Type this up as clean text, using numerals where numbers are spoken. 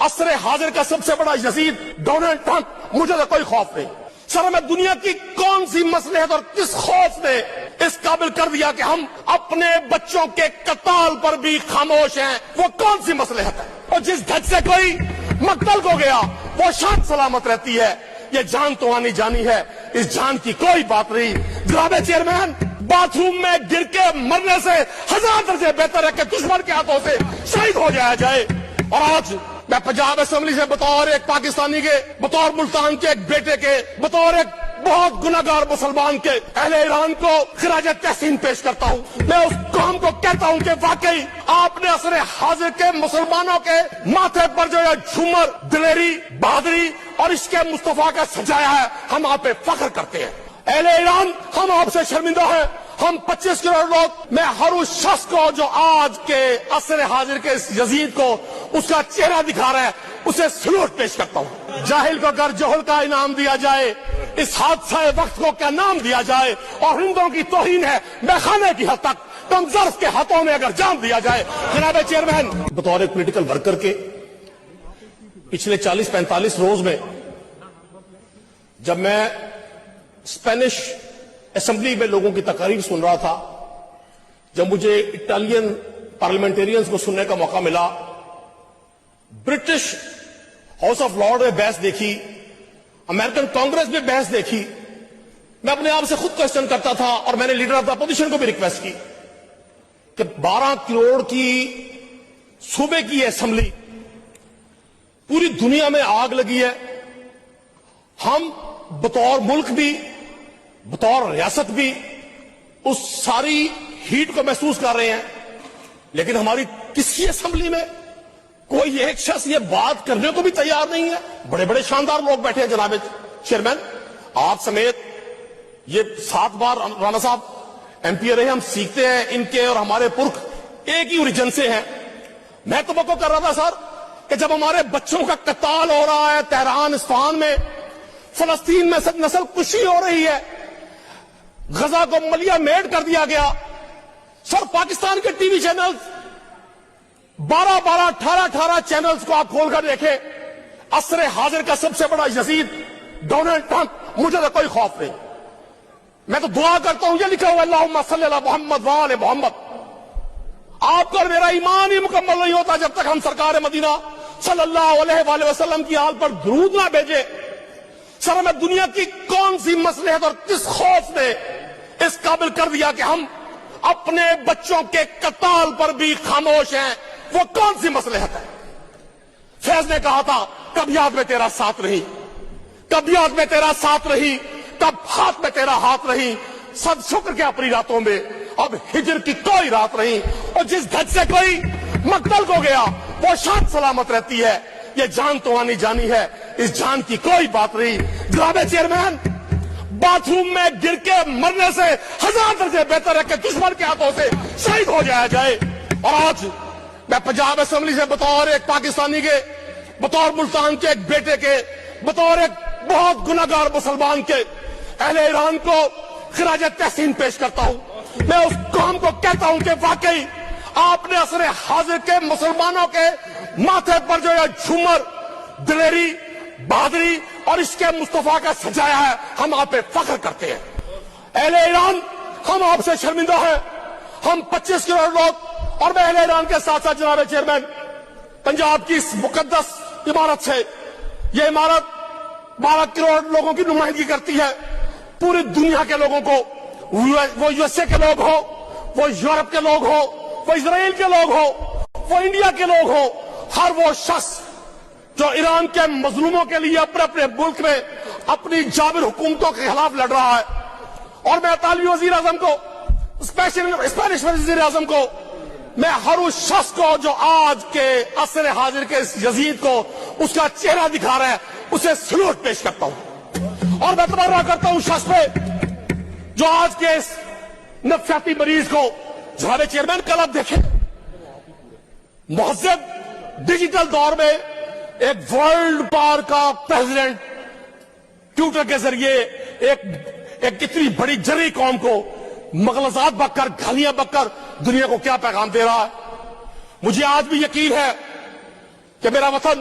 عصر حاضر کا سب سے بڑا یزید ڈونلڈ ٹرمپ، مجھے تو کوئی خوف نہیں۔ سر میں دنیا کی کون سی مصلحت اور کس خوف نے اس قابل کر دیا کہ ہم اپنے بچوں کے قتال پر بھی خاموش ہیں؟ وہ کون سی مصلحت ہے؟ اور جس دھج سے کوئی مقتل کو گیا وہ شان سلامت رہتی ہے، یہ جان تو آنی جانی ہے، اس جان کی کوئی بات نہیں۔ جناب چیئرمین، باتھ روم میں گر کے مرنے سے ہزار درجے بہتر ہے کہ دشمن کے ہاتھوں سے شہید ہو جایا جائے۔ اور آج میں پنجاب اسمبلی سے بطور ایک پاکستانی کے، بطور ملتان کے ایک بیٹے کے، بطور ایک بہت گناہگار مسلمان کے اہل ایران کو خراج تحسین پیش کرتا ہوں۔ میں اس قوم کو کہتا ہوں کہ واقعی آپ نے عصر حاضر کے مسلمانوں کے ماتھے پر جو یہ جھومر دلیری، بہادری اور عشق مصطفیٰ کا سجایا ہے، ہم آپ پہ فخر کرتے ہیں۔ اہل ایران، ہم آپ سے شرمندہ ہیں۔ ہم 25 کروڑ لوگ، میں ہر اس شخص کو جو آج کے عصر حاضر کے اس یزید کو اس کا چہرہ دکھا رہا ہے، اسے سلوٹ پیش کرتا ہوں۔ جاہل کو اگر جوہل کا انعام دیا جائے، اس حادثہ وقت کو کیا نام دیا جائے، اور ہندوؤں کی توہین ہے میخانے کی حد تک، کم ظرف کے ہاتھوں میں اگر جام دیا جائے۔ جناب چیئرمین، بطور ایک پولیٹیکل ورکر کے پچھلے 40-45 روز میں جب میں اسپینش اسمبلی میں لوگوں کی تقاریر سن رہا تھا، جب مجھے اٹالین پارلیمنٹیرینز کو سننے کا موقع ملا، برٹش ہاؤس آف لارڈ میں بحث دیکھی، امریکن کانگریس میں بحث دیکھی، میں اپنے آپ سے خود کوسچن کرتا تھا، اور میں نے لیڈر آف دا اپوزیشن کو بھی ریکویسٹ کی کہ 12 کروڑ کی صوبے کی اسمبلی، پوری دنیا میں آگ لگی ہے، ہم بطور ملک بھی، بطور ریاست بھی اس ساری ہیٹ کو محسوس کر رہے ہیں، لیکن ہماری کسی اسمبلی میں کوئی ایک شخص یہ بات کرنے کو بھی تیار نہیں ہے۔ بڑے بڑے شاندار لوگ بیٹھے ہیں جناب چیئرمین، آپ سمیت یہ 7 بار رانا صاحب ایم پی رہے، ہم سیکھتے ہیں ان کے اور ہمارے پرکھ ایک ہی اوریجن سے ہیں۔ میں توقع کر رہا تھا سر کہ جب ہمارے بچوں کا قتال ہو رہا ہے تہران، اصفہان میں، فلسطین میں نسل کشی ہو رہی ہے، غزہ کو ملیا میڈ کر دیا گیا، سر پاکستان کے ٹی وی چینلز 12 18 چینلز کو آپ کھول کر دیکھیں، عصر حاضر کا سب سے بڑا یزید ڈونلڈ ٹرمپ، مجھے تو کوئی خوف نہیں۔ میں تو دعا کرتا ہوں، یہ لکھا ہوا اللہم صلی علی محمد وآل محمد، آپ کا اور میرا ایمان ہی مکمل نہیں ہوتا جب تک ہم سرکار مدینہ صلی اللہ علیہ وآلہ وسلم کی آل پر درود نہ بھیجے۔ سر میں دنیا کی کون سی مصلحت اور کس خوف نے اس قابل کر دیا کہ ہم اپنے بچوں کے قتال پر بھی خاموش ہیں؟ وہ کون سی مصلحت ہے؟ فیض نے کہا تھا، کب یاد میں تیرا ساتھ رہی، کب یاد میں تیرا ساتھ رہی، کب ہاتھ میں تیرا ہاتھ رہی، صد شکر کے اپنی راتوں میں اب ہجر کی کوئی رات رہی، اور جس دھج سے کوئی مقتل کو گیا وہ شان سلامت رہتی ہے، یہ جان تو آنی جانی ہے، اس جان کی کوئی بات نہیں۔ جناب چیئرمین، باتھ روم میں گر کے مرنے سے ہزار درجے بہتر ہے کہ دشمن کے ہاتھوں سے شہید ہو جایا جائے۔ اور آج میں پنجاب اسمبلی سے بطور ایک پاکستانی کے، بطور ملتان کے ایک بیٹے کے، بطور ایک بہت گناہگار مسلمان کے اہل ایران کو خراج تحسین پیش کرتا ہوں۔ میں اس قوم کو کہتا ہوں کہ واقعی آپ نے عصر حاضر کے مسلمانوں کے ماتھے پر جو یہ جھومر دلیری، بہادری اور عشق مصطفیٰ کا سجایا ہے، ہم آپ پہ فخر کرتے ہیں۔ اہل ایران، ہم آپ سے شرمندہ ہیں۔ ہم 25 کروڑ لوگ، اور میں اہل ایران کے ساتھ ساتھ جناب چیئرمین، پنجاب کی اس مقدس عمارت سے، یہ عمارت 12 کروڑ لوگوں کی نمائندگی کرتی ہے، پوری دنیا کے لوگوں کو، وہ یو ایس اے کے لوگ ہو، وہ یورپ کے لوگ ہو، وہ اسرائیل کے لوگ ہو، وہ انڈیا کے لوگ ہو، ہر وہ شخص جو ایران کے مظلوموں کے لیے اپنے اپنے ملک میں اپنی جابر حکومتوں کے خلاف لڑ رہا ہے۔ اور میں اطالوی وزیر اعظم کو، اسپینش وزیر اعظم کو، میں ہر اس شخص کو جو آج کے عصر حاضر کے اس یزید کو اس کا چہرہ دکھا رہا ہے، اسے سلوٹ پیش کرتا ہوں، اور میں تبرہ کرتا ہوں شخص پہ جو آج کے اس نفسیاتی مریض کو، جناب چیئرمین کل آپ دیکھیں، مہذب ڈیجیٹل دور میں ایک ورلڈ پار کا پریزیڈنٹ ٹویٹر کے ذریعے ایک اتنی بڑی جرری قوم کو مغلظات بک کر، گالیاں بک کر دنیا کو کیا پیغام دے رہا ہے۔ مجھے آج بھی یقین ہے کہ میرا وطن